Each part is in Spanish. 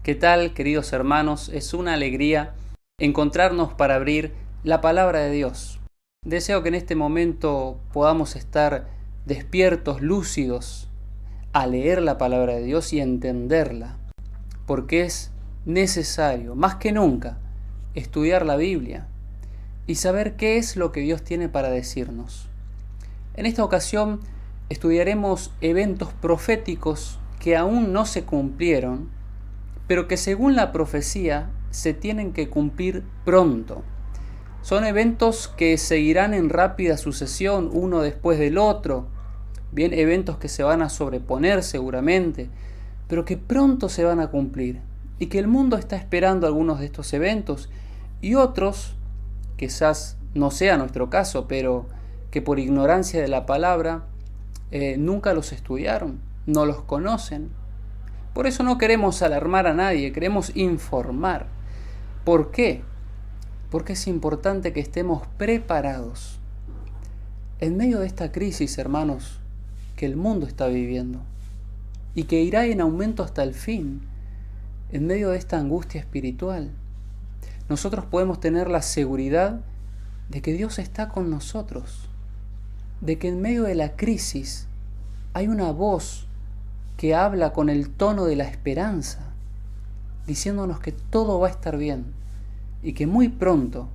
¿Qué tal, queridos hermanos? Es una alegría encontrarnos para abrir la palabra de Dios. Deseo que en este momento podamos estar despiertos, lúcidos, a leer la palabra de Dios y entenderla, porque es necesario, más que nunca, estudiar la Biblia y saber qué es lo que Dios tiene para decirnos. En esta ocasión estudiaremos eventos proféticos que aún no se cumplieron, pero que según la profecía se tienen que cumplir pronto. Son eventos que seguirán en rápida sucesión uno después del otro, bien, eventos que se van a sobreponer seguramente, pero que pronto se van a cumplir y que el mundo está esperando algunos de estos eventos y otros, quizás no sea nuestro caso, pero que por ignorancia de la palabra nunca los estudiaron, no los conocen. Por eso no queremos alarmar a nadie, queremos informar. ¿Por qué? Porque es importante que estemos preparados en medio de esta crisis, hermanos, que el mundo está viviendo y que irá en aumento hasta el fin, en medio de esta angustia espiritual. Nosotros podemos tener la seguridad de que Dios está con nosotros, de que en medio de la crisis hay una voz que habla con el tono de la esperanza, diciéndonos que todo va a estar bien y que muy pronto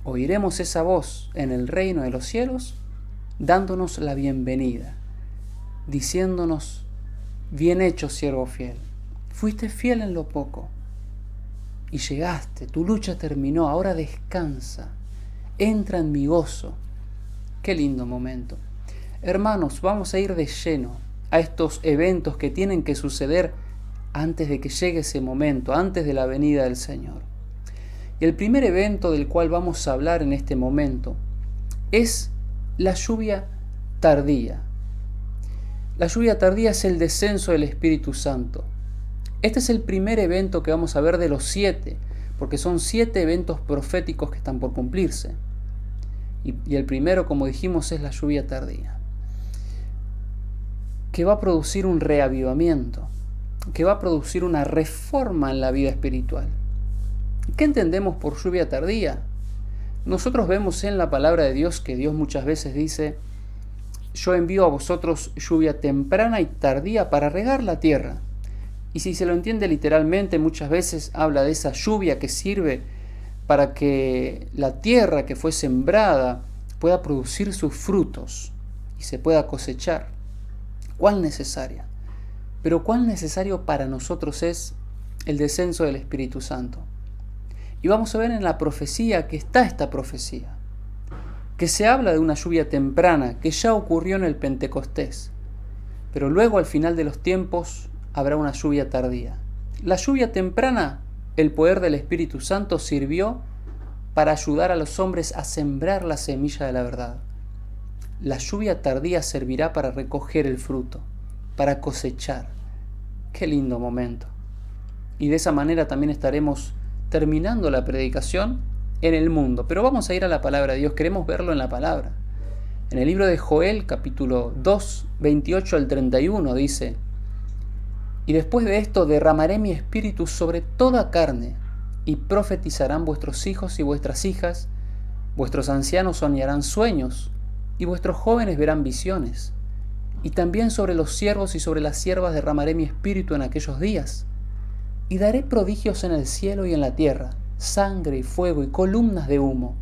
oiremos esa voz en el reino de los cielos dándonos la bienvenida, diciéndonos: bien hecho, siervo fiel, fuiste fiel en lo poco y llegaste, tu lucha terminó, ahora descansa, entra en mi gozo. Qué lindo momento. Hermanos, vamos a ir de lleno a estos eventos que tienen que suceder antes de que llegue ese momento, antes de la venida del Señor. Y el primer evento del cual vamos a hablar en este momento es la lluvia tardía. La lluvia tardía es el descenso del Espíritu Santo. Este es el primer evento que vamos a ver de los 7, porque son 7 eventos proféticos que están por cumplirse. Y el primero, como dijimos, es la lluvia tardía, que va a producir un reavivamiento, que va a producir una reforma en la vida espiritual. ¿Qué entendemos por lluvia tardía? Nosotros vemos en la palabra de Dios que Dios muchas veces dice: yo envío a vosotros lluvia temprana y tardía para regar la tierra. Y si se lo entiende literalmente, muchas veces habla de esa lluvia que sirve para que la tierra que fue sembrada pueda producir sus frutos y se pueda cosechar. ¿Cuán necesaria? Pero cuán necesario para nosotros es el descenso del Espíritu Santo. Y vamos a ver en la profecía que está esta profecía, que se habla de una lluvia temprana que ya ocurrió en el Pentecostés, pero luego al final de los tiempos habrá una lluvia tardía. La lluvia temprana, el poder del Espíritu Santo sirvió para ayudar a los hombres a sembrar la semilla de la verdad. La lluvia tardía servirá para recoger el fruto, para cosechar. Qué lindo momento. Y de esa manera también estaremos terminando la predicación en el mundo. Pero vamos a ir a la palabra de Dios, queremos verlo en la palabra. En el libro de Joel, capítulo 2, 28 al 31, dice: y después de esto derramaré mi espíritu sobre toda carne, y profetizarán vuestros hijos y vuestras hijas, vuestros ancianos soñarán sueños, y vuestros jóvenes verán visiones. Y también sobre los siervos y sobre las siervas derramaré mi espíritu en aquellos días. Y daré prodigios en el cielo y en la tierra, sangre y fuego y columnas de humo.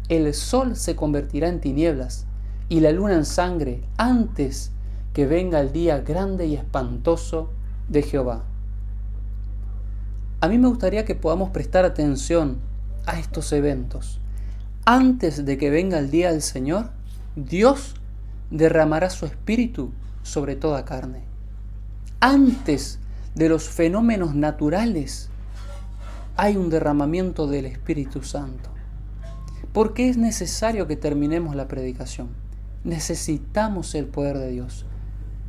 El sol se convertirá en tinieblas y la luna en sangre antes que venga el día grande y espantoso de Jehová. A mí me gustaría que podamos prestar atención a estos eventos. Antes de que venga el día del Señor, Dios derramará su espíritu sobre toda carne. Antes de los fenómenos naturales hay un derramamiento del Espíritu Santo. ¿Por qué es necesario que terminemos la predicación? Necesitamos el poder de Dios.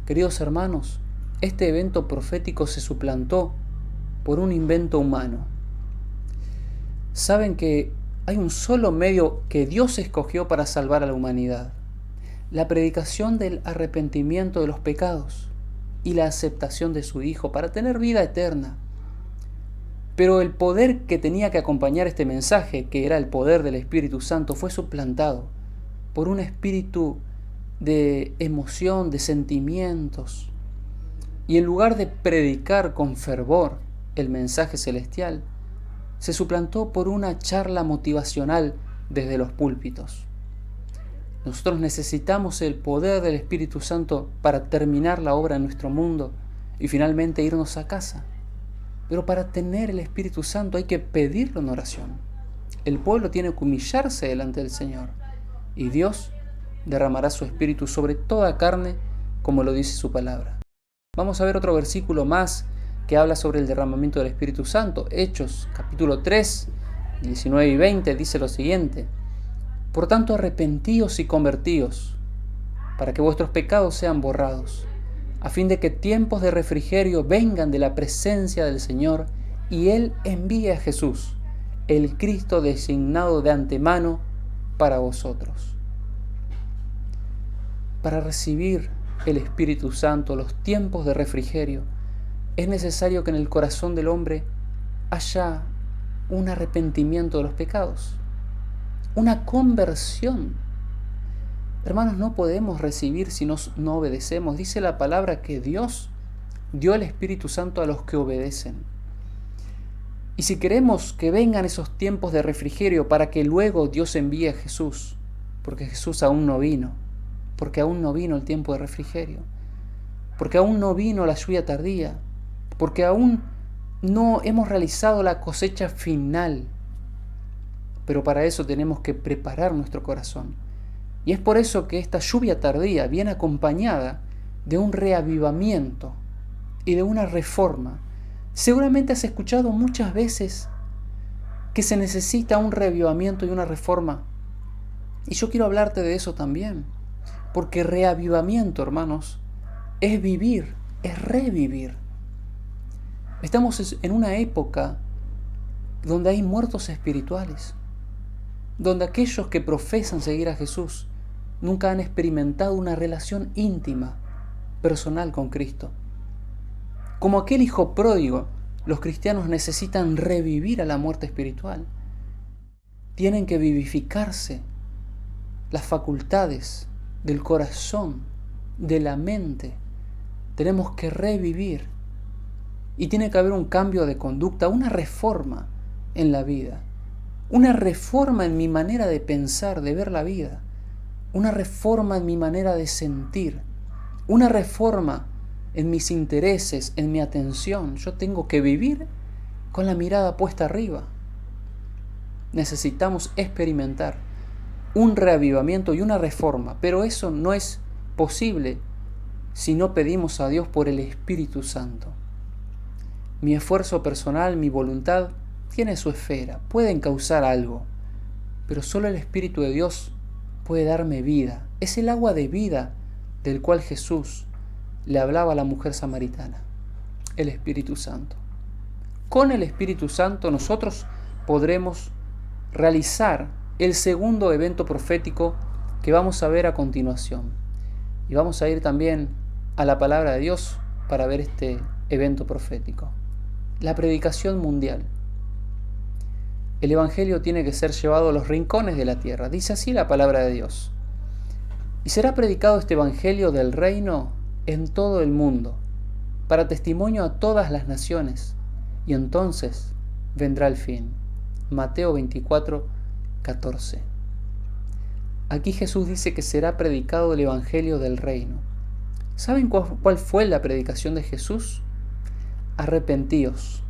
Queridos hermanos, este evento profético se suplantó por un invento humano. Saben que hay un solo medio que Dios escogió para salvar a la humanidad: la predicación del arrepentimiento de los pecados y la aceptación de su Hijo para tener vida eterna. Pero el poder que tenía que acompañar este mensaje, que era el poder del Espíritu Santo, fue suplantado por un espíritu de emoción, de sentimientos. Y en lugar de predicar con fervor el mensaje celestial, se suplantó por una charla motivacional desde los púlpitos. Nosotros necesitamos el poder del Espíritu Santo para terminar la obra en nuestro mundo y finalmente irnos a casa. Pero para tener el Espíritu Santo hay que pedirlo en oración. El pueblo tiene que humillarse delante del Señor y Dios derramará su Espíritu sobre toda carne, como lo dice su palabra. Vamos a ver otro versículo más que habla sobre el derramamiento del Espíritu Santo. Hechos, capítulo 3, 19 y 20, dice lo siguiente: Por tanto, arrepentíos y convertíos, para que vuestros pecados sean borrados, a fin de que tiempos de refrigerio vengan de la presencia del Señor, y Él envíe a Jesús, el Cristo designado de antemano para vosotros. Para recibir el Espíritu Santo, los tiempos de refrigerio, es necesario que en el corazón del hombre haya un arrepentimiento de los pecados, una conversión. Hermanos, no podemos recibir si no obedecemos. Dice la palabra que Dios dio el Espíritu Santo a los que obedecen. Y si queremos que vengan esos tiempos de refrigerio para que luego Dios envíe a Jesús, porque Jesús aún no vino, porque aún no vino el tiempo de refrigerio, porque aún no vino la lluvia tardía, porque aún no hemos realizado la cosecha final, pero para eso tenemos que preparar nuestro corazón. Y es por eso que esta lluvia tardía viene acompañada de un reavivamiento y de una reforma. Seguramente has escuchado muchas veces que se necesita un reavivamiento y una reforma. Y yo quiero hablarte de eso también. Porque reavivamiento, hermanos, es vivir, es revivir. Estamos en una época donde hay muertos espirituales, donde aquellos que profesan seguir a Jesús nunca han experimentado una relación íntima, personal con Cristo. Como aquel hijo pródigo, los cristianos necesitan revivir a la muerte espiritual. Tienen que vivificarse las facultades del corazón, de la mente. Tenemos que revivir. Y tiene que haber un cambio de conducta, una reforma en la vida. Una reforma en mi manera de pensar, de ver la vida. Una reforma en mi manera de sentir. Una reforma en mis intereses, en mi atención. Yo tengo que vivir con la mirada puesta arriba. Necesitamos experimentar un reavivamiento y una reforma, pero eso no es posible si no pedimos a Dios por el Espíritu Santo. Mi esfuerzo personal, mi voluntad, tiene su esfera, pueden causar algo, pero solo el Espíritu de Dios puede darme vida. Es el agua de vida del cual Jesús le hablaba a la mujer samaritana, el Espíritu Santo. Con el Espíritu Santo nosotros podremos realizar el segundo evento profético que vamos a ver a continuación. Y vamos a ir también a la palabra de Dios para ver este evento profético. La predicación mundial. El Evangelio tiene que ser llevado a los rincones de la tierra. Dice así la palabra de Dios. Y será predicado este Evangelio del reino en todo el mundo, para testimonio a todas las naciones, y entonces vendrá el fin. Mateo 24, 14. Aquí Jesús dice que será predicado el Evangelio del reino. ¿Saben cuál fue la predicación de Jesús? Arrepentíos.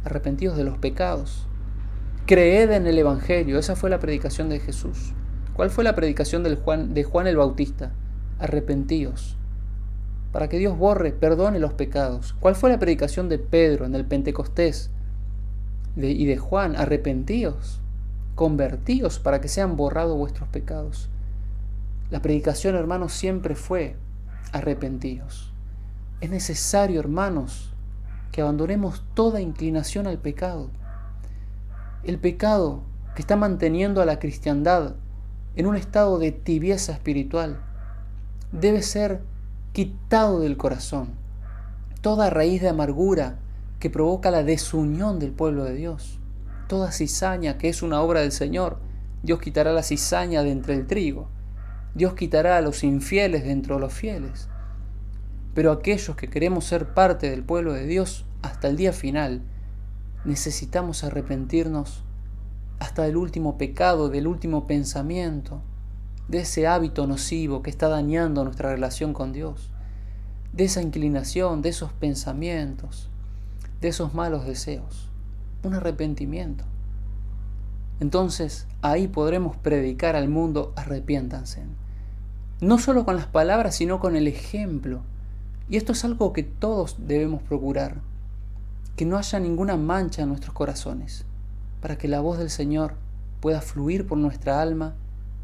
Arrepentíos de los pecados. Creed en el Evangelio. Esa fue la predicación de Jesús. ¿Cuál fue la predicación de Juan el Bautista? Arrepentíos. Para que Dios perdone los pecados. ¿Cuál fue la predicación de Pedro en el Pentecostés? Y de Juan, arrepentíos. Convertíos para que sean borrados vuestros pecados. La predicación, hermanos, siempre fue arrepentíos. Es necesario, hermanos, que abandonemos toda inclinación al pecado. El pecado que está manteniendo a la cristiandad en un estado de tibieza espiritual debe ser quitado del corazón. Toda raíz de amargura que provoca la desunión del pueblo de Dios. Toda cizaña que es una obra del Señor, Dios quitará la cizaña de entre el trigo. Dios quitará a los infieles de entre los fieles. Pero aquellos que queremos ser parte del pueblo de Dios hasta el día final, necesitamos arrepentirnos hasta del último pecado, del último pensamiento, de ese hábito nocivo que está dañando nuestra relación con Dios, de esa inclinación, de esos pensamientos, de esos malos deseos. Un arrepentimiento. Entonces ahí podremos predicar al mundo: arrepiéntanse. No solo con las palabras, sino con el ejemplo. Y esto es algo que todos debemos procurar, que no haya ninguna mancha en nuestros corazones, para que la voz del Señor pueda fluir por nuestra alma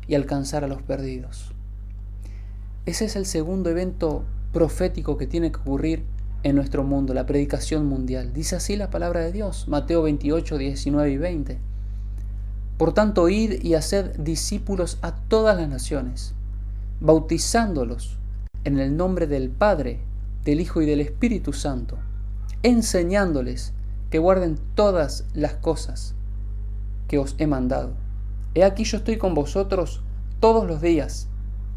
y alcanzar a los perdidos. Ese es el segundo evento profético que tiene que ocurrir en nuestro mundo, la predicación mundial. Dice así la palabra de Dios, Mateo 28, 19 y 20. Por tanto, id y haced discípulos a todas las naciones, bautizándolos en el nombre del Padre, del Hijo y del Espíritu Santo, enseñándoles que guarden todas las cosas que os he mandado. He aquí yo estoy con vosotros todos los días,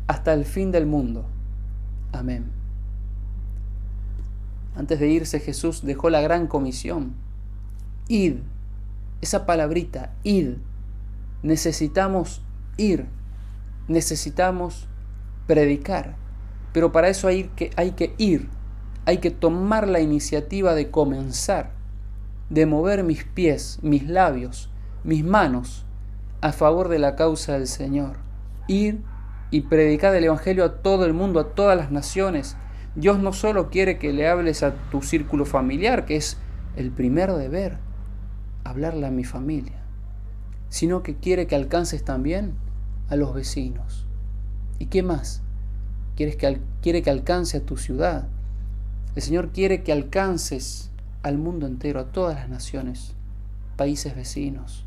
hasta el fin del mundo. Amén. Antes de irse, Jesús dejó la gran comisión. Id. Esa palabrita, id. Necesitamos ir. Necesitamos predicar. Pero para eso hay que ir. Hay que tomar la iniciativa de comenzar, de mover mis pies, mis labios, mis manos a favor de la causa del Señor. Ir y predicar el Evangelio a todo el mundo, a todas las naciones. Dios no solo quiere que le hables a tu círculo familiar, que es el primer deber, hablarle a mi familia, sino que quiere que alcances también a los vecinos. ¿Y qué más? Quiere que alcance a tu ciudad. El Señor quiere que alcances al mundo entero, a todas las naciones, países vecinos.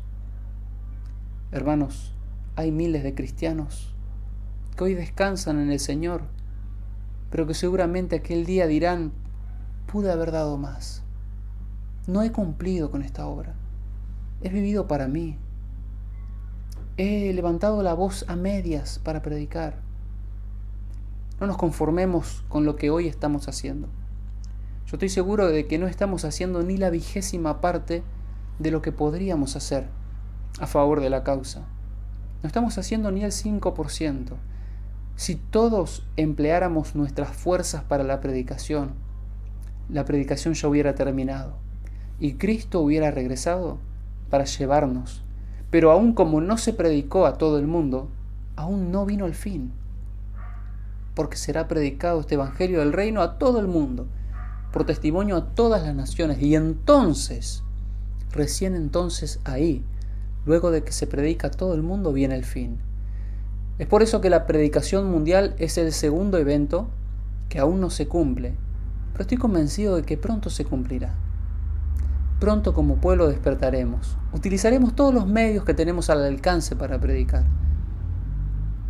Hermanos, hay miles de cristianos que hoy descansan en el Señor, pero que seguramente aquel día dirán: pude haber dado más. No he cumplido con esta obra. He vivido para mí. He levantado la voz a medias para predicar. No nos conformemos con lo que hoy estamos haciendo. Yo estoy seguro de que no estamos haciendo ni la 20ª parte de lo que podríamos hacer a favor de la causa. No estamos haciendo ni el 5%. Si todos empleáramos nuestras fuerzas para la predicación ya hubiera terminado y Cristo hubiera regresado para llevarnos. Pero aún como no se predicó a todo el mundo, aún no vino el fin, porque será predicado este Evangelio del Reino a todo el mundo, por testimonio a todas las naciones, y entonces, recién entonces ahí, luego de que se predica a todo el mundo, viene el fin. Es por eso que la predicación mundial es el segundo evento que aún no se cumple, pero estoy convencido de que pronto se cumplirá. Pronto como pueblo despertaremos, utilizaremos todos los medios que tenemos al alcance para predicar.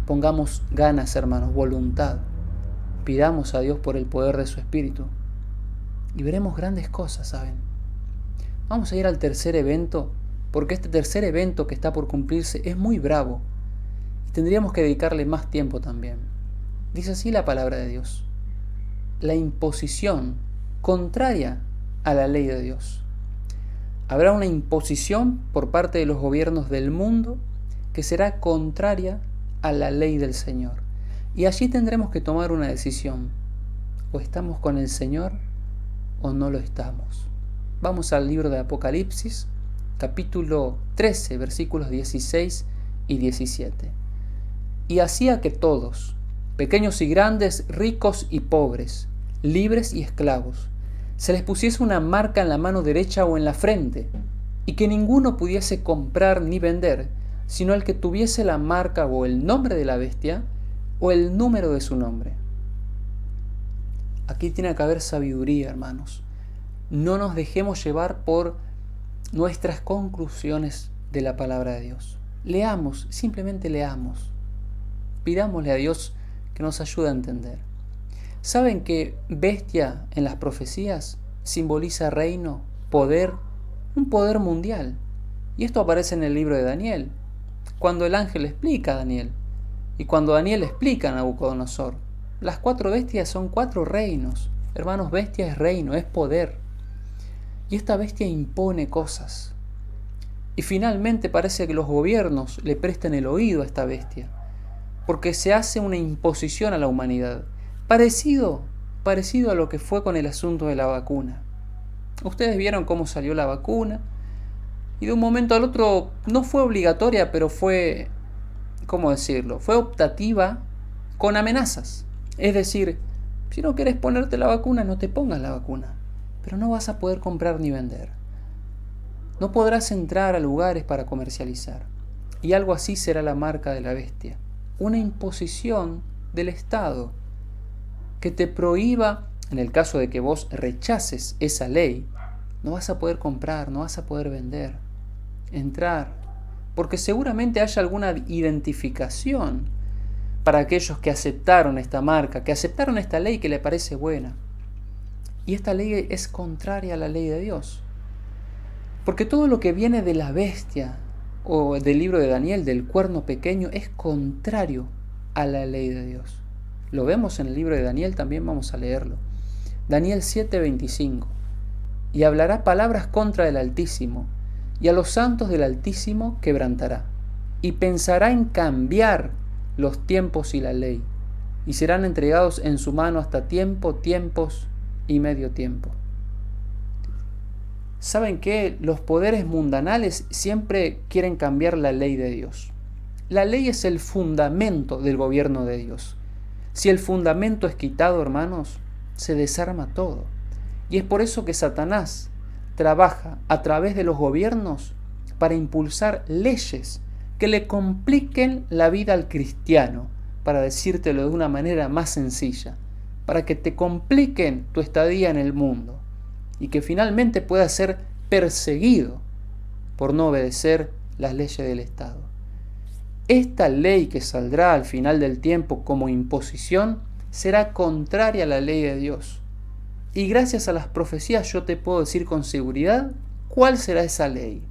Pongamos ganas, hermanos, voluntad. Pidamos a Dios por el poder de su Espíritu y veremos grandes cosas, ¿saben? Vamos a ir al tercer evento, porque este tercer evento que está por cumplirse es muy bravo y tendríamos que dedicarle más tiempo también. Dice así la palabra de Dios: la imposición contraria a la ley de Dios. Habrá una imposición por parte de los gobiernos del mundo que será contraria a la ley del Señor. Y allí tendremos que tomar una decisión. O estamos con el Señor o no lo estamos. Vamos al libro de Apocalipsis, capítulo 13, versículos 16 y 17. Y hacía que todos, pequeños y grandes, ricos y pobres, libres y esclavos, se les pusiese una marca en la mano derecha o en la frente, y que ninguno pudiese comprar ni vender, sino el que tuviese la marca o el nombre de la bestia o el número de su nombre. Aquí tiene que haber sabiduría, hermanos. No nos dejemos llevar por nuestras conclusiones de la palabra de Dios. Leamos, simplemente leamos. Pidámosle a Dios que nos ayude a entender. ¿Saben que bestia en las profecías simboliza reino poder, un poder mundial. Y esto aparece en el libro de Daniel, cuando el ángel explica a Daniel, y cuando Daniel explica a Nabucodonosor. Las 4 bestias son 4 reinos. Hermanos, bestia es reino, es poder. Y esta bestia impone cosas. Y finalmente parece que los gobiernos le presten el oído a esta bestia, porque se hace una imposición a la humanidad, parecido a lo que fue con el asunto de la vacuna. Ustedes vieron cómo salió la vacuna, y de un momento al otro no fue obligatoria, pero fue, ¿cómo decirlo? Fue optativa con amenazas. Es decir, si no quieres ponerte la vacuna, no te pongas la vacuna, pero no vas a poder comprar ni vender. No podrás entrar a lugares para comercializar. Y algo así será la marca de la bestia. Una imposición del Estado que te prohíba, en el caso de que vos rechaces esa ley, no vas a poder comprar, no vas a poder vender, entrar, porque seguramente haya alguna identificación para aquellos que aceptaron esta marca, que aceptaron esta ley que le parece buena. Y esta ley es contraria a la ley de Dios. Porque todo lo que viene de la bestia, o del libro de Daniel, del cuerno pequeño, es contrario a la ley de Dios. Lo vemos en el libro de Daniel, también vamos a leerlo. Daniel 7:25. Y hablará palabras contra el Altísimo, y a los santos del Altísimo quebrantará, y pensará en cambiar los tiempos y la ley, y serán entregados en su mano hasta tiempos y medio tiempo. ¿Saben qué? Los poderes mundanales siempre quieren cambiar la ley de Dios. La ley es el fundamento del gobierno de Dios. Si el fundamento es quitado, hermanos, se desarma todo. Y es por eso que Satanás trabaja a través de los gobiernos para impulsar leyes que le compliquen la vida al cristiano, para decírtelo de una manera más sencilla, para que te compliquen tu estadía en el mundo y que finalmente puedas ser perseguido por no obedecer las leyes del Estado. Esta ley que saldrá al final del tiempo como imposición será contraria a la ley de Dios. Y gracias a las profecías yo te puedo decir con seguridad cuál será esa ley.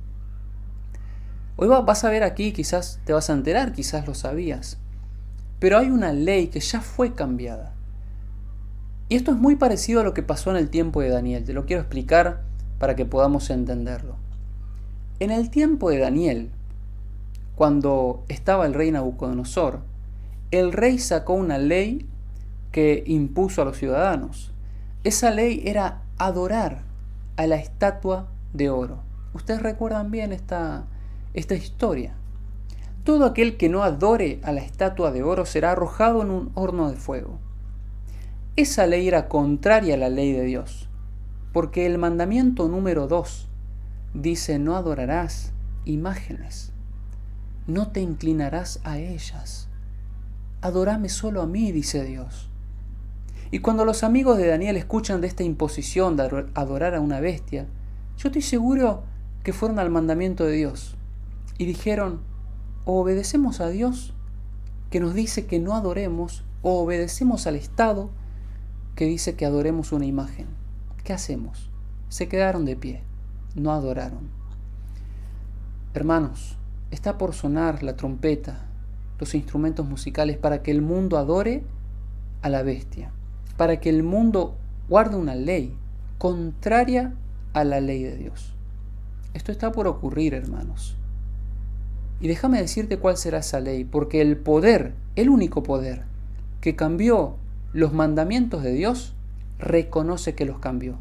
Hoy vas a ver aquí, quizás te vas a enterar, quizás lo sabías, pero hay una ley que ya fue cambiada. Y esto es muy parecido a lo que pasó en el tiempo de Daniel. Te lo quiero explicar para que podamos entenderlo. En el tiempo de Daniel, cuando estaba el rey Nabucodonosor, el rey sacó una ley que impuso a los ciudadanos. Esa ley era adorar a la estatua de oro. Ustedes recuerdan bien esta historia. Todo aquel que no adore a la estatua de oro será arrojado en un horno de fuego. Esa ley era contraria a la ley de Dios, porque el mandamiento número 2 dice: no adorarás imágenes, no te inclinarás a ellas, adorame solo a mí, dice Dios. Y cuando los amigos de Daniel escuchan de esta imposición de adorar a una bestia, yo estoy seguro que fueron al mandamiento de Dios y dijeron: o obedecemos a Dios, que nos dice que no adoremos, o obedecemos al Estado, que dice que adoremos una imagen. ¿Qué hacemos? Se quedaron de pie, no adoraron. Hermanos, está por sonar la trompeta, los instrumentos musicales, para que el mundo adore a la bestia, para que el mundo guarde una ley contraria a la ley de Dios. Esto está por ocurrir, hermanos. Y déjame decirte cuál será esa ley, porque el poder, el único poder que cambió los mandamientos de Dios, reconoce que los cambió.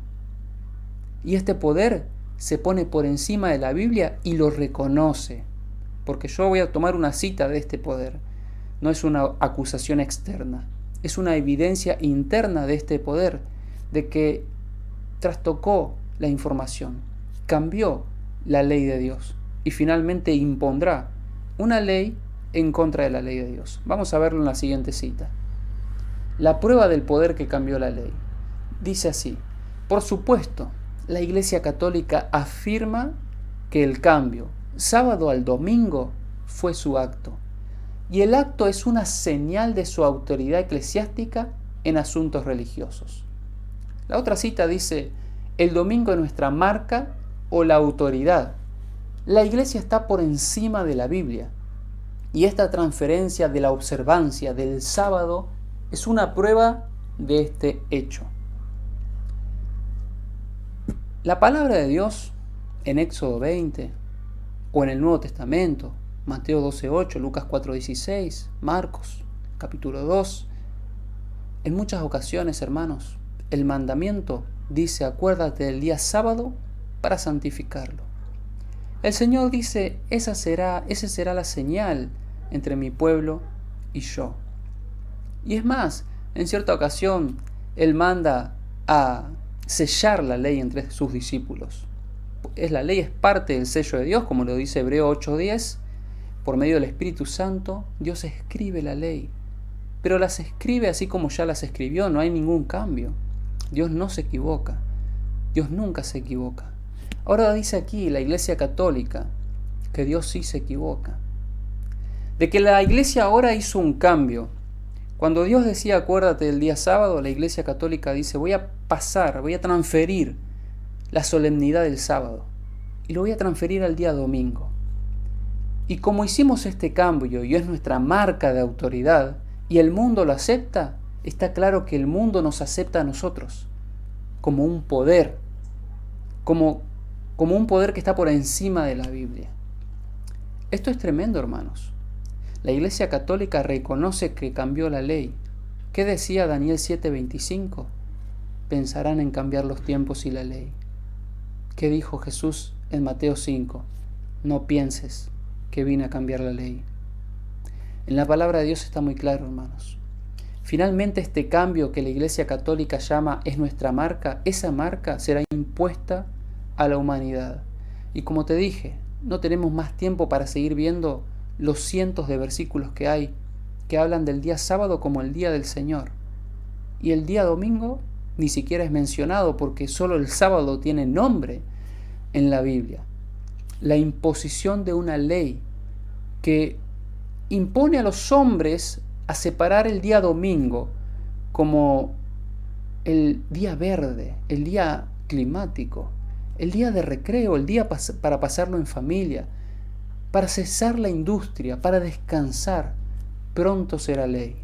Y este poder se pone por encima de la Biblia y lo reconoce. Porque yo voy a tomar una cita de este poder. No es una acusación externa. Es una evidencia interna de este poder, de que trastocó la información, cambió la ley de Dios y finalmente impondrá una ley en contra de la ley de Dios. Vamos a verlo en la siguiente cita. La prueba del poder que cambió la ley. Dice así: por supuesto, la Iglesia Católica afirma que el cambio, sábado al domingo, fue su acto. Y el acto es una señal de su autoridad eclesiástica en asuntos religiosos. La otra cita dice: el domingo es nuestra marca o la autoridad. La iglesia está por encima de la Biblia. Y esta transferencia de la observancia del sábado es una prueba de este hecho. La palabra de Dios en Éxodo 20 o en el Nuevo Testamento, Mateo 12:8, Lucas 4:16, Marcos capítulo 2, en muchas ocasiones, hermanos, el mandamiento dice: acuérdate del día sábado para santificarlo. El Señor dice: esa será la señal entre mi pueblo y yo. Y es más, en cierta ocasión, Él manda a sellar la ley entre sus discípulos. La ley es parte del sello de Dios, como lo dice Hebreo 8:10. Por medio del Espíritu Santo, Dios escribe la ley. Pero las escribe así como ya las escribió, no hay ningún cambio. Dios no se equivoca. Dios nunca se equivoca. Ahora dice aquí la Iglesia Católica que Dios sí se equivoca. De que la Iglesia ahora hizo un cambio. Cuando Dios decía acuérdate del día sábado, la Iglesia Católica dice voy a transferir la solemnidad del sábado y lo voy a transferir al día domingo. Y como hicimos este cambio y es nuestra marca de autoridad y el mundo lo acepta, está claro que el mundo nos acepta a nosotros como un poder, como un poder que está por encima de la Biblia. Esto es tremendo, hermanos. La Iglesia Católica reconoce que cambió la ley. ¿Qué decía Daniel 7:25? Pensarán en cambiar los tiempos y la ley. ¿Qué dijo Jesús en Mateo 5? No pienses que vine a cambiar la ley. En la palabra de Dios está muy claro, hermanos. Finalmente este cambio que la Iglesia Católica llama es nuestra marca, esa marca será impuesta a la humanidad. Y como te dije, no tenemos más tiempo para seguir viendo los cientos de versículos que hay que hablan del día sábado como el día del Señor. Y el día domingo ni siquiera es mencionado porque solo el sábado tiene nombre en la Biblia. La imposición de una ley que impone a los hombres a separar el día domingo como el día verde, el día climático, el día de recreo, el día para pasarlo en familia, para cesar la industria, para descansar. Pronto será ley.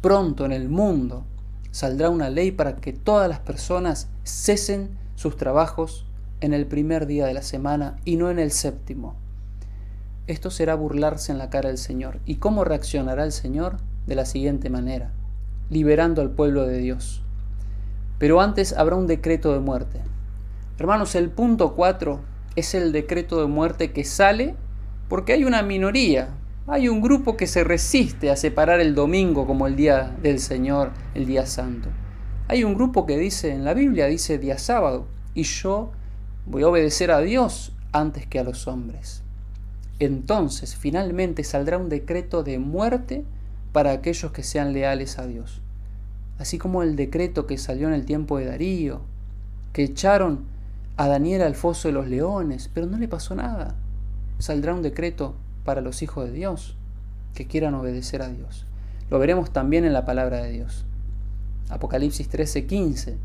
Pronto en el mundo saldrá una ley para que todas las personas cesen sus trabajos en el primer día de la semana y no en el séptimo. Esto será burlarse en la cara del Señor. ¿Y cómo reaccionará el Señor? De la siguiente manera: liberando al pueblo de Dios. Pero antes habrá un decreto de muerte. Hermanos, el punto 4 es el decreto de muerte que sale porque hay una minoría, hay un grupo que se resiste a separar el domingo como el día del Señor, el día santo. Hay un grupo que dice, en la Biblia dice día sábado, y yo voy a obedecer a Dios antes que a los hombres. Entonces, finalmente saldrá un decreto de muerte para aquellos que sean leales a Dios. Así como el decreto que salió en el tiempo de Darío, que echaron a Daniel al foso de los leones, pero no le pasó nada. Saldrá un decreto para los hijos de Dios que quieran obedecer a Dios. Lo veremos también en la palabra de Dios. Apocalipsis 13:15.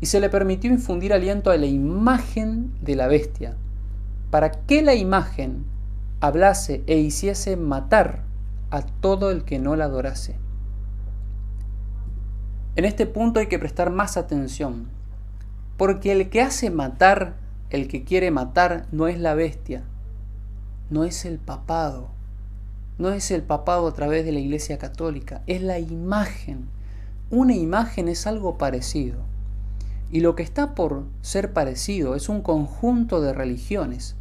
Y se le permitió infundir aliento a la imagen de la bestia, para que la imagen hablase e hiciese matar a todo el que no la adorase. En este punto hay que prestar más atención, porque el que hace matar, el que quiere matar, no es la bestia, no es el papado, no es el papado a través de la Iglesia Católica, es la imagen. Una imagen es algo parecido, y lo que está por ser parecido es un conjunto de religiones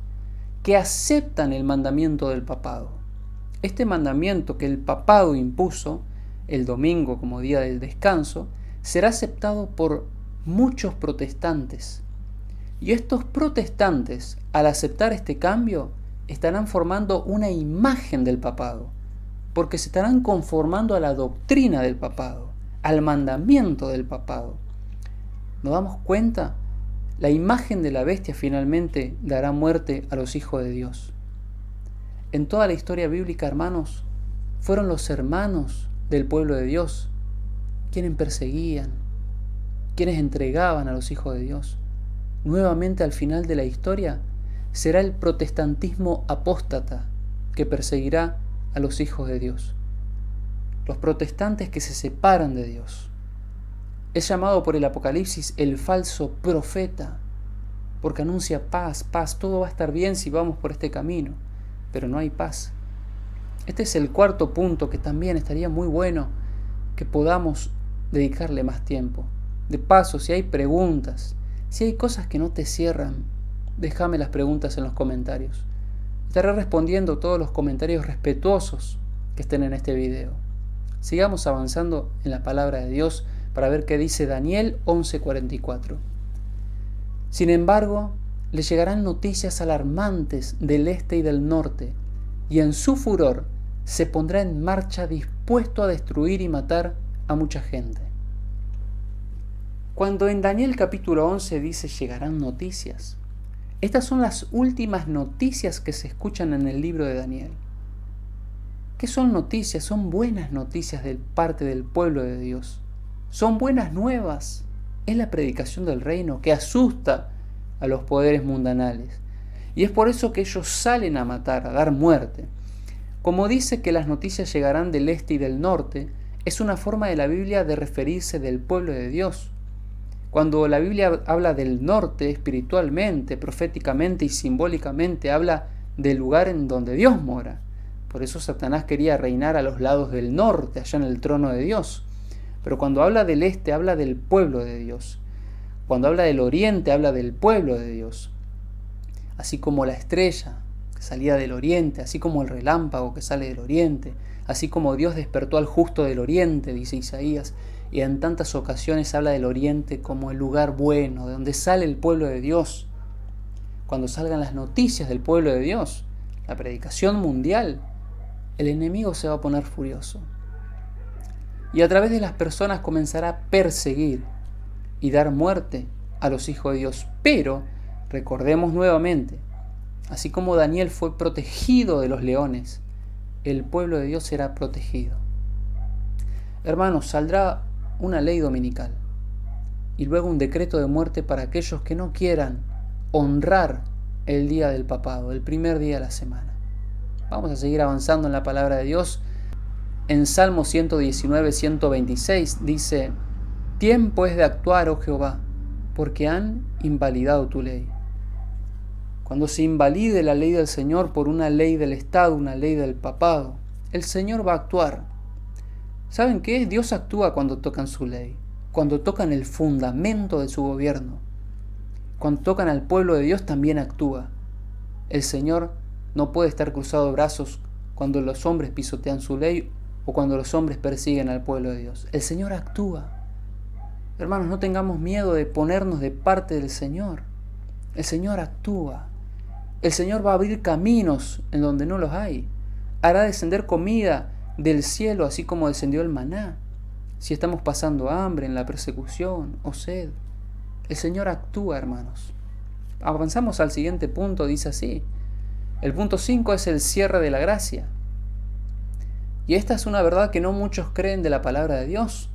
que aceptan el mandamiento del papado. Este mandamiento que el papado impuso, el domingo como día del descanso, será aceptado por muchos protestantes. Y estos protestantes, al aceptar este cambio, estarán formando una imagen del papado, porque se estarán conformando a la doctrina del papado, al mandamiento del papado. ¿Nos damos cuenta? La imagen de la bestia finalmente dará muerte a los hijos de Dios. En toda la historia bíblica, hermanos, fueron los hermanos del pueblo de Dios quienes perseguían, quienes entregaban a los hijos de Dios. Nuevamente al final de la historia será el protestantismo apóstata que perseguirá a los hijos de Dios. Los protestantes que se separan de Dios. Es llamado por el Apocalipsis el falso profeta, porque anuncia paz, paz, todo va a estar bien si vamos por este camino, pero no hay paz. Este es el cuarto punto que también estaría muy bueno que podamos dedicarle más tiempo. De paso, si hay preguntas, si hay cosas que no te cierran, déjame las preguntas en los comentarios. Estaré respondiendo todos los comentarios respetuosos que estén en este video. Sigamos avanzando en la palabra de Dios para ver qué dice Daniel 11:44. Sin embargo, le llegarán noticias alarmantes del este y del norte, y en su furor se pondrá en marcha dispuesto a destruir y matar a mucha gente. Cuando en Daniel capítulo 11 dice llegarán noticias, estas son las últimas noticias que se escuchan en el libro de Daniel. ¿Qué son noticias? Son buenas noticias de parte del pueblo de Dios. Son buenas nuevas. Es la predicación del reino que asusta a los poderes mundanales. Y es por eso que ellos salen a matar, a dar muerte. Como dice que las noticias llegarán del este y del norte, es una forma de la Biblia de referirse del pueblo de Dios. Cuando la Biblia habla del norte espiritualmente, proféticamente y simbólicamente, habla del lugar en donde Dios mora. Por eso Satanás quería reinar a los lados del norte, allá en el trono de Dios. Pero cuando habla del este, habla del pueblo de Dios. Cuando habla del oriente, habla del pueblo de Dios. Así como la estrella que salía del oriente, así como el relámpago que sale del oriente, así como Dios despertó al justo del oriente, dice Isaías, y en tantas ocasiones habla del oriente como el lugar bueno, de donde sale el pueblo de Dios. Cuando salgan las noticias del pueblo de Dios, la predicación mundial, el enemigo se va a poner furioso. Y a través de las personas comenzará a perseguir y dar muerte a los hijos de Dios. Pero, recordemos nuevamente, así como Daniel fue protegido de los leones, el pueblo de Dios será protegido. Hermanos, saldrá una ley dominical y luego un decreto de muerte para aquellos que no quieran honrar el día del papado, el primer día de la semana. Vamos a seguir avanzando en la palabra de Dios. En Salmo 119, 126 dice: tiempo es de actuar, oh Jehová, porque han invalidado tu ley. Cuando se invalide la ley del Señor por una ley del Estado, una ley del papado, el Señor va a actuar. ¿Saben qué? Dios actúa cuando tocan su ley, cuando tocan el fundamento de su gobierno. Cuando tocan al pueblo de Dios también actúa. El Señor no puede estar cruzado de brazos cuando los hombres pisotean su ley o cuando los hombres persiguen al pueblo de Dios. El Señor actúa. Hermanos, no tengamos miedo de ponernos de parte del Señor. El Señor actúa. El Señor va a abrir caminos en donde no los hay. Hará descender comida del cielo, así como descendió el maná. Si estamos pasando hambre, en la persecución o sed, el Señor actúa, hermanos. Avanzamos al siguiente punto, dice así. El punto 5 es el cierre de la gracia. Y esta es una verdad que no muchos creen de la palabra de Dios.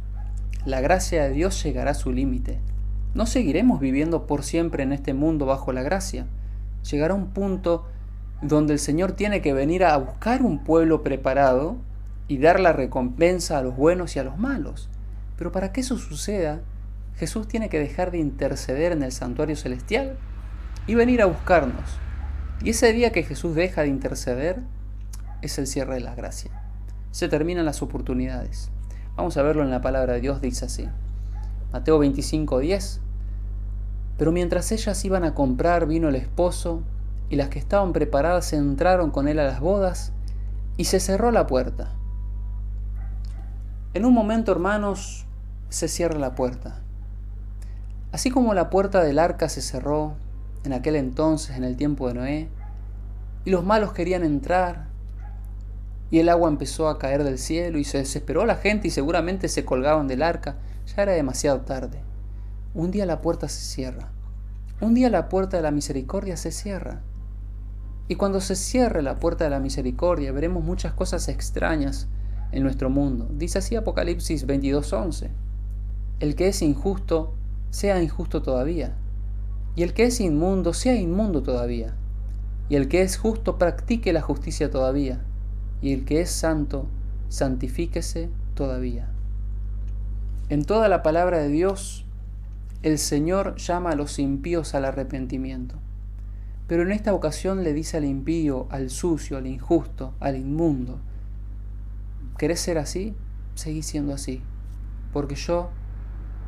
La gracia de Dios llegará a su límite. No seguiremos viviendo por siempre en este mundo bajo la gracia. Llegará un punto donde el Señor tiene que venir a buscar un pueblo preparado y dar la recompensa a los buenos y a los malos. Pero para que eso suceda, Jesús tiene que dejar de interceder en el santuario celestial y venir a buscarnos. Y ese día que Jesús deja de interceder es el cierre de la gracia. Se terminan las oportunidades. Vamos a verlo en la palabra de Dios, dice así. Mateo 25:10. Pero mientras ellas iban a comprar, vino el esposo, y las que estaban preparadas entraron con él a las bodas, y se cerró la puerta. En un momento, hermanos, se cierra la puerta. Así como la puerta del arca se cerró en aquel entonces, en el tiempo de Noé, y los malos querían entrar, y el agua empezó a caer del cielo, y se desesperó la gente, y seguramente se colgaban del arca. Ya era demasiado tarde. Un día la puerta se cierra. Un día la puerta de la misericordia se cierra. Y cuando se cierre la puerta de la misericordia, veremos muchas cosas extrañas en nuestro mundo. Dice así Apocalipsis 22:11. El que es injusto sea injusto todavía. Y el que es inmundo, sea inmundo todavía. Y el que es justo, practique la justicia todavía. Y el que es santo, santifíquese todavía. En toda la palabra de Dios, el Señor llama a los impíos al arrepentimiento. Pero en esta ocasión le dice al impío, al sucio, al injusto, al inmundo: ¿querés ser así? Seguí siendo así, porque yo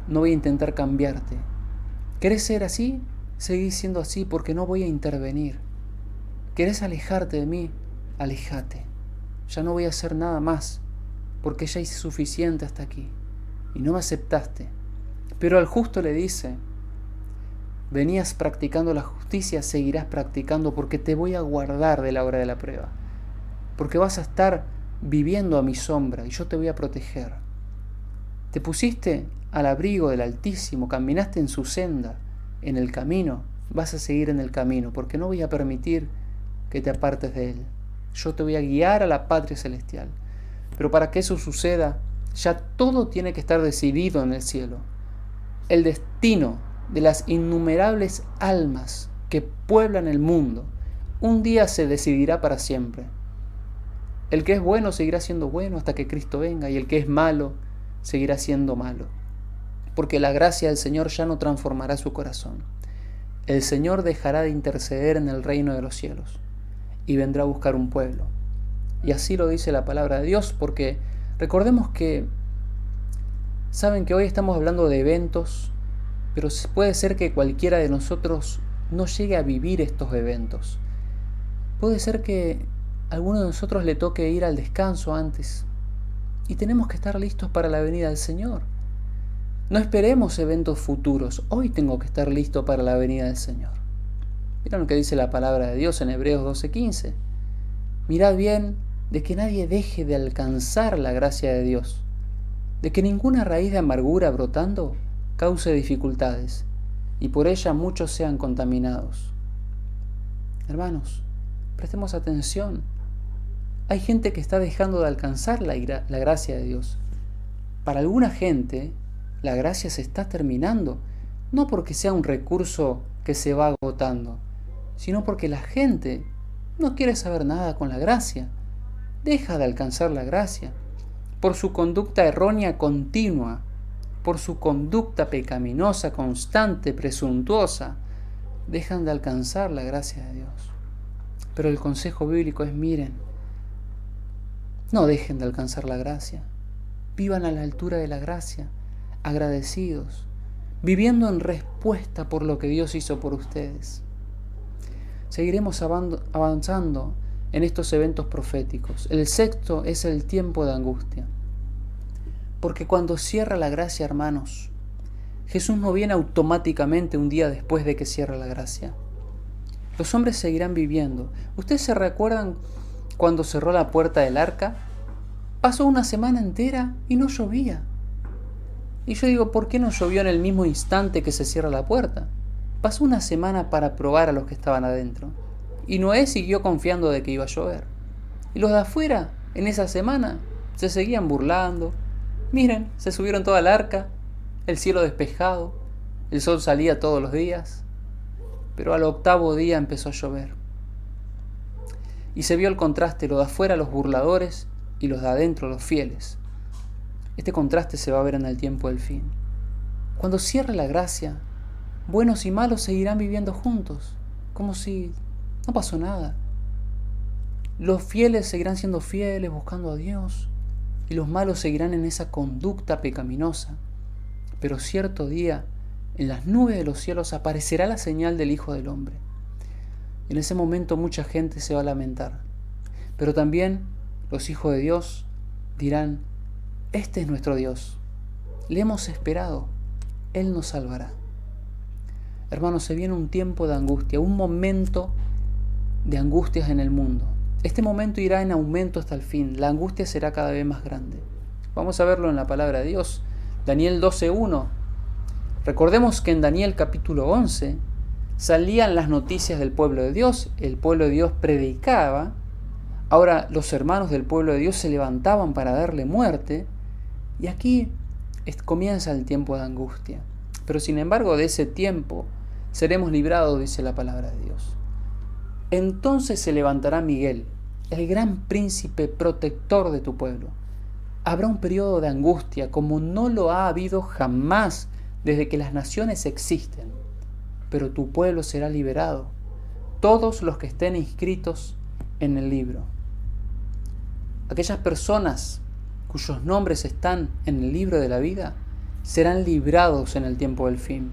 no voy a intentar cambiarte. ¿Querés ser así? Seguí siendo así, porque no voy a intervenir. ¿Querés alejarte de mí? Alejate. Ya no voy a hacer nada más, porque ya hice suficiente hasta aquí, y no me aceptaste. Pero al justo le dice: venías practicando la justicia, seguirás practicando, porque te voy a guardar de la hora de la prueba. Porque vas a estar viviendo a mi sombra y yo te voy a proteger. Te pusiste al abrigo del Altísimo, caminaste en su senda, en el camino, vas a seguir en el camino, porque no voy a permitir que te apartes de él. Yo te voy a guiar a la patria celestial. Pero para que eso suceda, ya todo tiene que estar decidido en el cielo. El destino de las innumerables almas que pueblan el mundo un día se decidirá para siempre. El que es bueno seguirá siendo bueno hasta que Cristo venga, y el que es malo seguirá siendo malo, porque la gracia del Señor ya no transformará su corazón. El Señor dejará de interceder en el reino de los cielos y vendrá a buscar un pueblo. Y así lo dice la palabra de Dios, porque recordemos que, saben que hoy estamos hablando de eventos, pero puede ser que cualquiera de nosotros no llegue a vivir estos eventos. Puede ser que a alguno de nosotros le toque ir al descanso antes, y tenemos que estar listos para la venida del Señor. No esperemos eventos futuros, hoy tengo que estar listo para la venida del Señor. Miren lo que dice la palabra de Dios en Hebreos 12:15. Mirad bien de que nadie deje de alcanzar la gracia de Dios, de que ninguna raíz de amargura brotando cause dificultades, y por ella muchos sean contaminados. Hermanos, prestemos atención. Hay gente que está dejando de alcanzar la gracia de Dios. Para alguna gente, la gracia se está terminando, no porque sea un recurso que se va agotando, sino porque la gente no quiere saber nada con la gracia. Deja de alcanzar la gracia por su conducta errónea continua, por su conducta pecaminosa, constante, presuntuosa. Dejan de alcanzar la gracia de Dios. Pero el consejo bíblico es: miren, no dejen de alcanzar la gracia. Vivan a la altura de la gracia, agradecidos, viviendo en respuesta por lo que Dios hizo por ustedes. Seguiremos avanzando en estos eventos proféticos. El sexto es el tiempo de angustia. Porque cuando cierra la gracia, hermanos, Jesús no viene automáticamente un día después de que cierra la gracia. Los hombres seguirán viviendo. ¿Ustedes se recuerdan cuando cerró la puerta del arca? Pasó una semana entera y no llovía. Y yo digo, ¿por qué no llovió en el mismo instante que se cierra la puerta? Pasó una semana para probar a los que estaban adentro. Y Noé siguió confiando de que iba a llover. Y los de afuera, en esa semana, se seguían burlando. Miren, se subieron toda al arca, el cielo despejado, el sol salía todos los días. Pero al octavo día empezó a llover. Y se vio el contraste, los de afuera los burladores y los de adentro los fieles. Este contraste se va a ver en el tiempo del fin. Cuando cierre la gracia, buenos y malos seguirán viviendo juntos, como si no pasó nada. Los fieles seguirán siendo fieles, buscando a Dios, y los malos seguirán en esa conducta pecaminosa. Pero cierto día, en las nubes de los cielos aparecerá la señal del Hijo del Hombre. En ese momento mucha gente se va a lamentar, pero también los hijos de Dios dirán: este es nuestro Dios, le hemos esperado, Él nos salvará. Hermanos, se viene un tiempo de angustia, un momento de angustias en el mundo. Este momento irá en aumento hasta el fin, la angustia será cada vez más grande. Vamos a verlo en la palabra de Dios. Daniel 12:1. Recordemos que en Daniel capítulo 11 salían las noticias del pueblo de Dios, el pueblo de Dios predicaba, ahora los hermanos del pueblo de Dios se levantaban para darle muerte, y aquí comienza el tiempo de angustia. Pero sin embargo, de ese tiempo seremos librados, dice la palabra de Dios. Entonces se levantará Miguel, el gran príncipe protector de tu pueblo. Habrá un periodo de angustia como no lo ha habido jamás desde que las naciones existen, pero tu pueblo será liberado, todos los que estén inscritos en el libro. Aquellas personas cuyos nombres están en el libro de la vida serán librados en el tiempo del fin,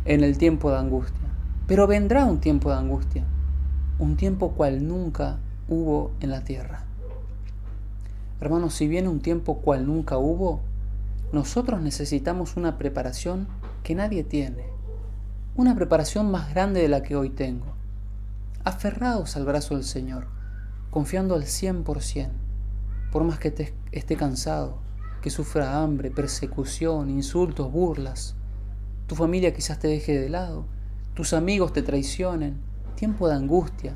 en el tiempo de angustia. Pero vendrá un tiempo de angustia, un tiempo cual nunca hubo en la tierra. Hermanos, si viene un tiempo cual nunca hubo, nosotros necesitamos una preparación que nadie tiene, una preparación más grande de la que hoy tengo. Aferrados al brazo del Señor, confiando al 100%, por más que esté cansado, que sufra hambre, persecución, insultos, burlas. Tu familia quizás te deje de lado, tus amigos te traicionen, tiempo de angustia,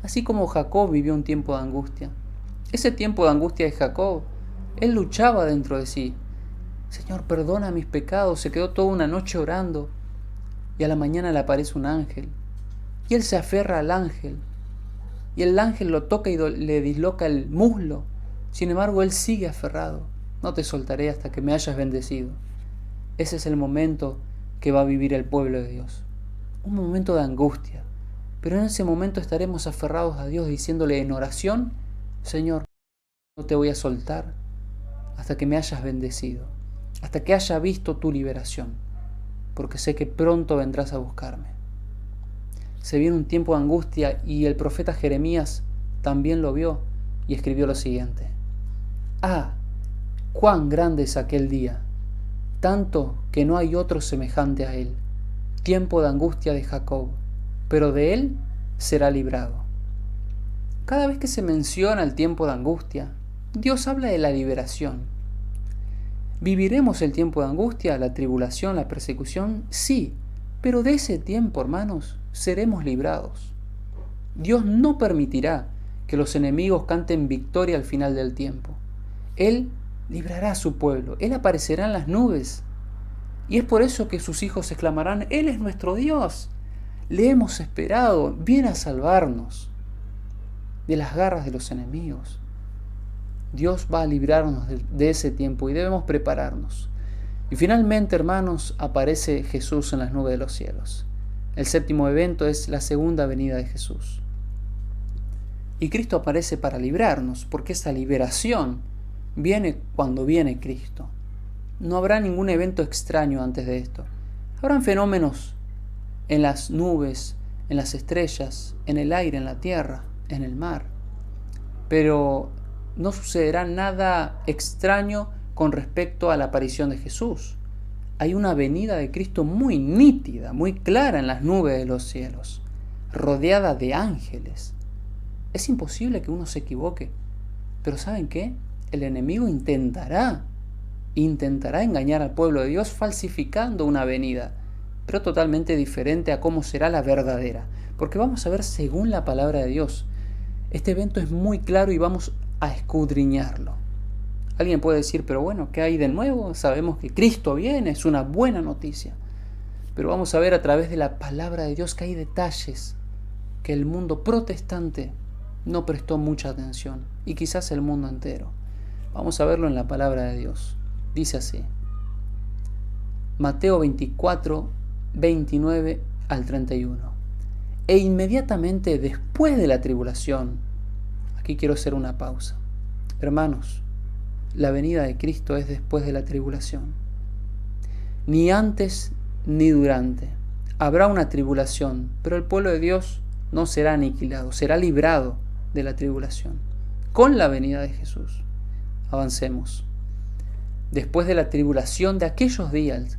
así como Jacob vivió un tiempo de angustia. Ese tiempo de angustia de Jacob, él luchaba dentro de sí. Señor, perdona mis pecados. Se quedó toda una noche orando y a la mañana le aparece un ángel. Y él se aferra al ángel. Y el ángel lo toca y le disloca el muslo. Sin embargo, él sigue aferrado. No te soltaré hasta que me hayas bendecido. Ese es el momento que va a vivir el pueblo de Dios. Un momento de angustia. Pero en ese momento estaremos aferrados a Dios diciéndole en oración: Señor, no te voy a soltar hasta que me hayas bendecido, hasta que haya visto tu liberación, porque sé que pronto vendrás a buscarme. Se viene un tiempo de angustia y el profeta Jeremías también lo vio y escribió lo siguiente: ¡Ah! ¡Cuán grande es aquel día! Tanto que no hay otro semejante a él. Tiempo de angustia de Jacob, pero de él será librado. Cada vez que se menciona el tiempo de angustia, Dios habla de la liberación. ¿Viviremos el tiempo de angustia, la tribulación, la persecución? Sí, pero de ese tiempo, hermanos, seremos librados. Dios no permitirá que los enemigos canten victoria al final del tiempo. Él librará a su pueblo, Él aparecerá en las nubes. Y es por eso que sus hijos exclamarán: Él es nuestro Dios. Le hemos esperado, viene a salvarnos de las garras de los enemigos. Dios va a librarnos de ese tiempo y debemos prepararnos. Y finalmente, hermanos, aparece Jesús en las nubes de los cielos. El séptimo evento es la segunda venida de Jesús. Y Cristo aparece para librarnos, porque esa liberación viene cuando viene Cristo. No habrá ningún evento extraño antes de esto. Habrán fenómenos en las nubes, en las estrellas, en el aire, en la tierra, en el mar. Pero no sucederá nada extraño con respecto a la aparición de Jesús. Hay una venida de Cristo muy nítida, muy clara en las nubes de los cielos, rodeada de ángeles. Es imposible que uno se equivoque. Pero ¿saben qué? El enemigo intentará engañar al pueblo de Dios falsificando una venida, pero totalmente diferente a cómo será la verdadera. Porque vamos a ver según la palabra de Dios. Este evento es muy claro y vamos a escudriñarlo. Alguien puede decir: pero bueno, ¿qué hay de nuevo? Sabemos que Cristo viene, es una buena noticia. Pero vamos a ver a través de la palabra de Dios que hay detalles que el mundo protestante no prestó mucha atención, y quizás el mundo entero. Vamos a verlo en la palabra de Dios. Dice así: Mateo 24, 29 al 31. E inmediatamente después de la tribulación, aquí quiero hacer una pausa. Hermanos, la venida de Cristo es después de la tribulación. Ni antes ni durante. Habrá una tribulación, pero el pueblo de Dios no será aniquilado, será librado de la tribulación con la venida de Jesús. Avancemos. Después de la tribulación de aquellos días,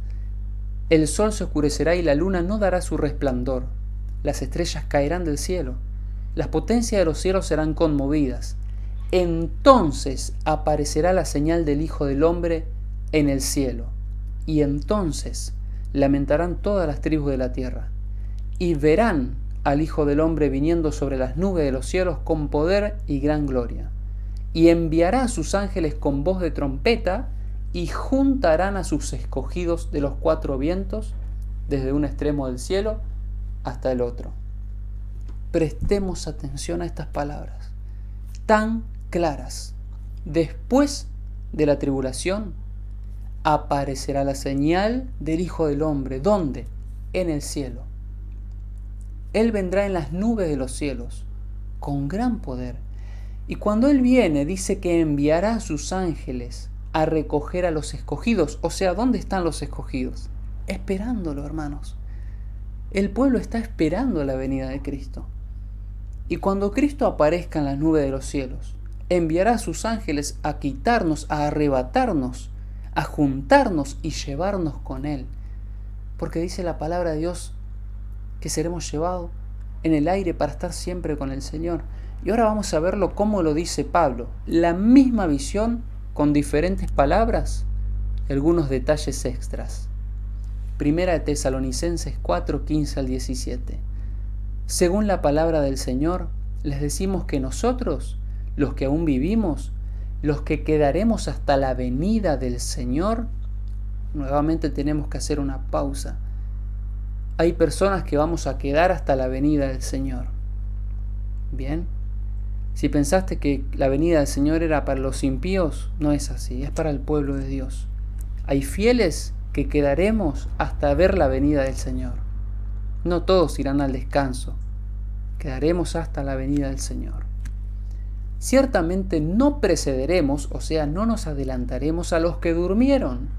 el sol se oscurecerá y la luna no dará su resplandor. Las estrellas caerán del cielo. Las potencias de los cielos serán conmovidas. Entonces aparecerá la señal del Hijo del Hombre en el cielo. Y entonces lamentarán todas las tribus de la tierra. Y verán al Hijo del Hombre viniendo sobre las nubes de los cielos con poder y gran gloria. Y enviará a sus ángeles con voz de trompeta, y juntarán a sus escogidos de los cuatro vientos, desde un extremo del cielo hasta el otro. Prestemos atención a estas palabras tan claras. Después de la tribulación aparecerá la señal del Hijo del Hombre. ¿Dónde? En el cielo. Él vendrá en las nubes de los cielos con gran poder. Y cuando Él viene, dice que enviará a sus ángeles a recoger a los escogidos. O sea, ¿dónde están los escogidos? Esperándolo, hermanos. El pueblo está esperando la venida de Cristo. Y cuando Cristo aparezca en las nubes de los cielos, enviará a sus ángeles a quitarnos, a arrebatarnos, a juntarnos y llevarnos con Él. Porque dice la palabra de Dios que seremos llevados en el aire para estar siempre con el Señor. Y ahora vamos a verlo cómo lo dice Pablo. La misma visión con diferentes palabras y algunos detalles extras. Primera de Tesalonicenses 4, 15 al 17. Según la palabra del Señor, les decimos que nosotros, los que aún vivimos, los que quedaremos hasta la venida del Señor, nuevamente tenemos que hacer una pausa. Hay personas que vamos a quedar hasta la venida del Señor. Bien, si pensaste que la venida del Señor era para los impíos, no es así, es para el pueblo de Dios. Hay fieles que quedaremos hasta ver la venida del Señor. No todos irán al descanso, quedaremos hasta la venida del Señor. Ciertamente no precederemos, o sea, no nos adelantaremos a los que durmieron,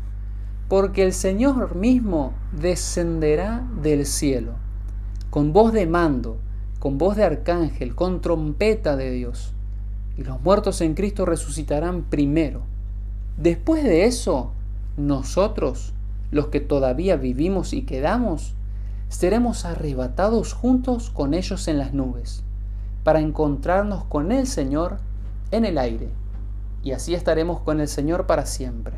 porque el Señor mismo descenderá del cielo, con voz de mando, con voz de arcángel, con trompeta de Dios, y los muertos en Cristo resucitarán primero. Después de eso, nosotros, los que todavía vivimos y quedamos, seremos arrebatados juntos con ellos en las nubes, para encontrarnos con el Señor en el aire, y así estaremos con el Señor para siempre.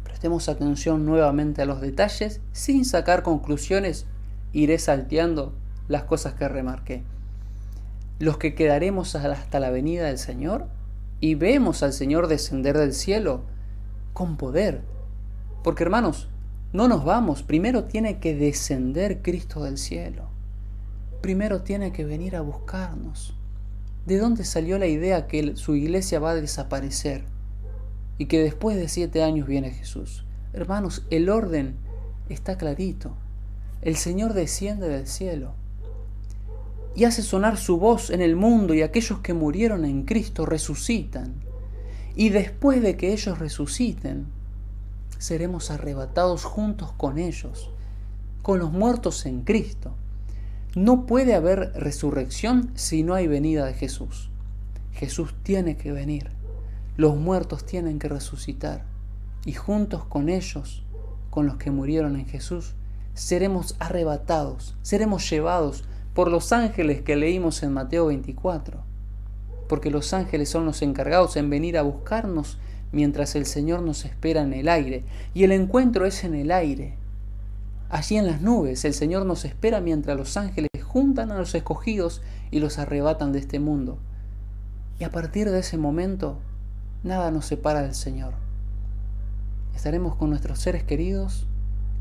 Prestemos atención nuevamente a los detalles, sin sacar conclusiones, iré salteando las cosas que remarqué. Los que quedaremos hasta la venida del Señor y vemos al Señor descender del cielo con poder. Porque hermanos, no nos vamos, primero tiene que descender Cristo del cielo. Primero tiene que venir a buscarnos. ¿De dónde salió la idea que su iglesia va a desaparecer y que después de 7 años viene Jesús? Hermanos, el orden está clarito. El Señor desciende del cielo y hace sonar su voz en el mundo, y aquellos que murieron en Cristo resucitan. Y después de que ellos resuciten, seremos arrebatados juntos con ellos, con los muertos en Cristo. No puede haber resurrección si no hay venida de Jesús. Jesús tiene que venir. Los muertos tienen que resucitar. Y juntos con ellos, con los que murieron en Jesús, seremos arrebatados, seremos llevados por los ángeles que leímos en Mateo 24. Porque los ángeles son los encargados en venir a buscarnos mientras el Señor nos espera en el aire. Y el encuentro es en el aire. Allí en las nubes el Señor nos espera mientras los ángeles juntan a los escogidos y los arrebatan de este mundo. Y a partir de ese momento, nada nos separa del Señor. Estaremos con nuestros seres queridos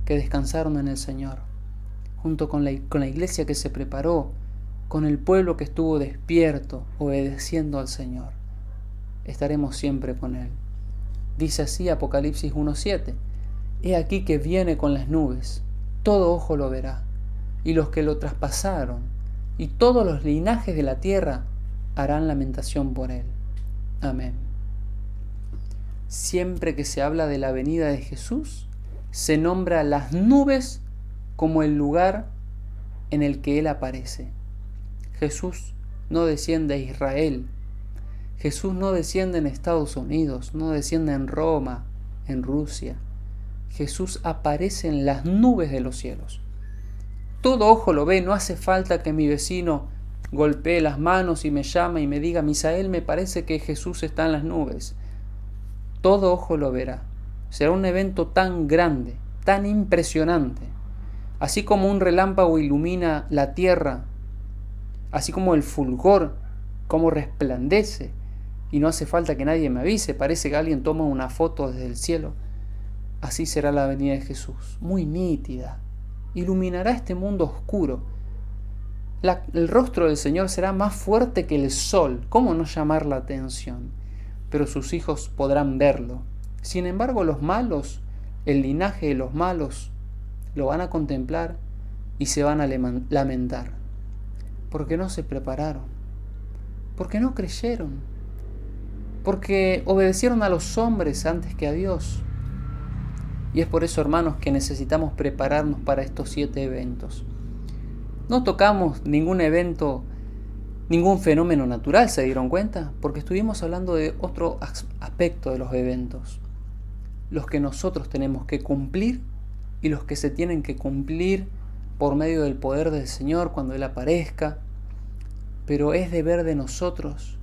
que descansaron en el Señor, junto con la iglesia que se preparó, con el pueblo que estuvo despierto, obedeciendo al Señor. Estaremos siempre con Él. Dice así Apocalipsis 1:7. He aquí que viene con las nubes, todo ojo lo verá, y los que lo traspasaron, y todos los linajes de la tierra harán lamentación por Él. Amén. Siempre que se habla de la venida de Jesús, se nombra las nubes como el lugar en el que Él aparece. Jesús no desciende a Israel. Jesús no desciende en Estados Unidos, no desciende en Roma, en Rusia. Jesús aparece en las nubes de los cielos. Todo ojo lo ve, no hace falta que mi vecino golpee las manos y me llame y me diga: Misael, me parece que Jesús está en las nubes. Todo ojo lo verá. Será un evento tan grande, tan impresionante. Así como un relámpago ilumina la tierra, así como el fulgor, como resplandece, y no hace falta que nadie me avise, parece que alguien toma una foto desde el cielo. Así será la venida de Jesús, muy nítida, iluminará este mundo oscuro. El rostro del Señor será más fuerte que el sol. ¿Cómo no llamar la atención? Pero sus hijos podrán verlo. Sin embargo, los malos, el linaje de los malos, lo van a contemplar y se van a lamentar. Porque no se prepararon. Porque no creyeron. Porque obedecieron a los hombres antes que a Dios. Y es por eso, hermanos, que necesitamos prepararnos para estos 7 eventos. No tocamos ningún evento, ningún fenómeno natural, ¿se dieron cuenta? Porque estuvimos hablando de otro aspecto de los eventos. Los que nosotros tenemos que cumplir y los que se tienen que cumplir por medio del poder del Señor cuando Él aparezca. Pero es deber de nosotros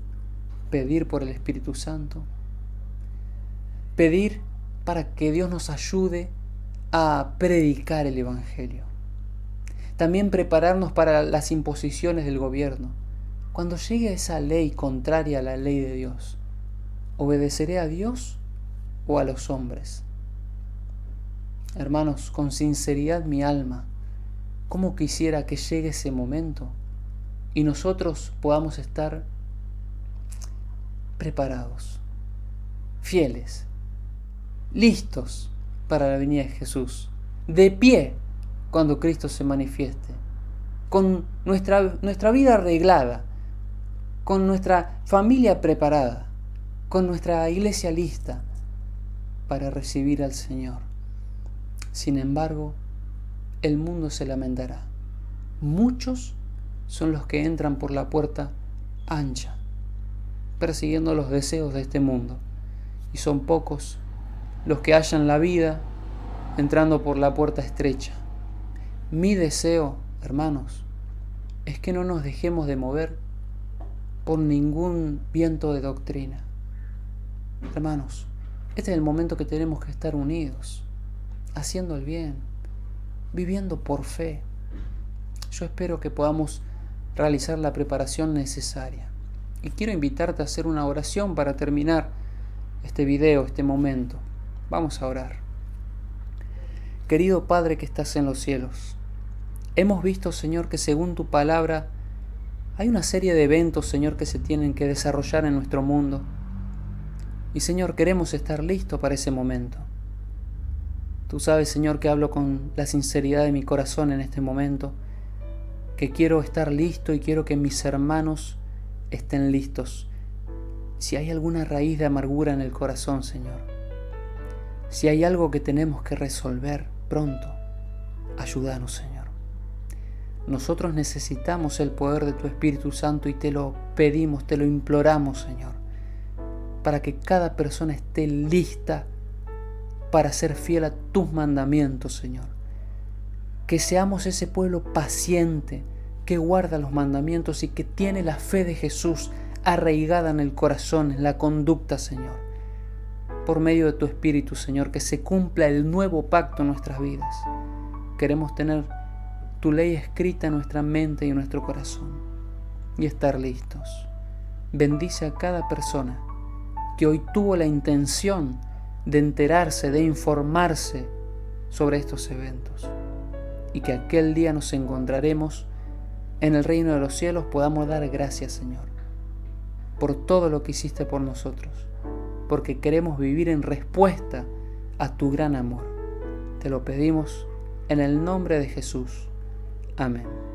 pedir por el Espíritu Santo. Pedir para que Dios nos ayude a predicar el Evangelio. También prepararnos para las imposiciones del gobierno. Cuando llegue esa ley contraria a la ley de Dios, ¿obedeceré a Dios o a los hombres? Hermanos, con sinceridad mi alma, ¿cómo quisiera que llegue ese momento y nosotros podamos estar preparados, fieles, listos para la venida de Jesús, de pie cuando Cristo se manifieste, con nuestra vida arreglada, con nuestra familia preparada, con nuestra iglesia lista para recibir al Señor? Sin embargo, el mundo se lamentará. Muchos son los que entran por la puerta ancha, persiguiendo los deseos de este mundo, y son pocos los que hallan la vida entrando por la puerta estrecha. Mi deseo, hermanos, es que no nos dejemos de mover por ningún viento de doctrina. Hermanos, este es el momento que tenemos que estar unidos, haciendo el bien, viviendo por fe. Yo espero que podamos realizar la preparación necesaria. Y quiero invitarte a hacer una oración para terminar este video, este momento. Vamos a orar. Querido Padre que estás en los cielos, hemos visto, Señor, que según tu palabra hay una serie de eventos, Señor, que se tienen que desarrollar en nuestro mundo. Y, Señor, queremos estar listos para ese momento. Tú sabes, Señor, que hablo con la sinceridad de mi corazón en este momento, que quiero estar listo y quiero que mis hermanos estén listos. Si hay alguna raíz de amargura en el corazón, Señor, si hay algo que tenemos que resolver pronto, ayúdanos, Señor. Nosotros necesitamos el poder de tu Espíritu Santo y te lo pedimos, te lo imploramos, Señor, para que cada persona esté lista para ser fiel a tus mandamientos, Señor. Que seamos ese pueblo paciente que guarda los mandamientos y que tiene la fe de Jesús arraigada en el corazón, en la conducta, Señor. Por medio de tu Espíritu, Señor, que se cumpla el nuevo pacto en nuestras vidas. Queremos tener tu ley escrita en nuestra mente y en nuestro corazón y estar listos. Bendice a cada persona que hoy tuvo la intención de enterarse, de informarse sobre estos eventos, y que aquel día nos encontraremos en el reino de los cielos. Podamos dar gracias, Señor, por todo lo que hiciste por nosotros, porque queremos vivir en respuesta a tu gran amor. Te lo pedimos en el nombre de Jesús. Amén.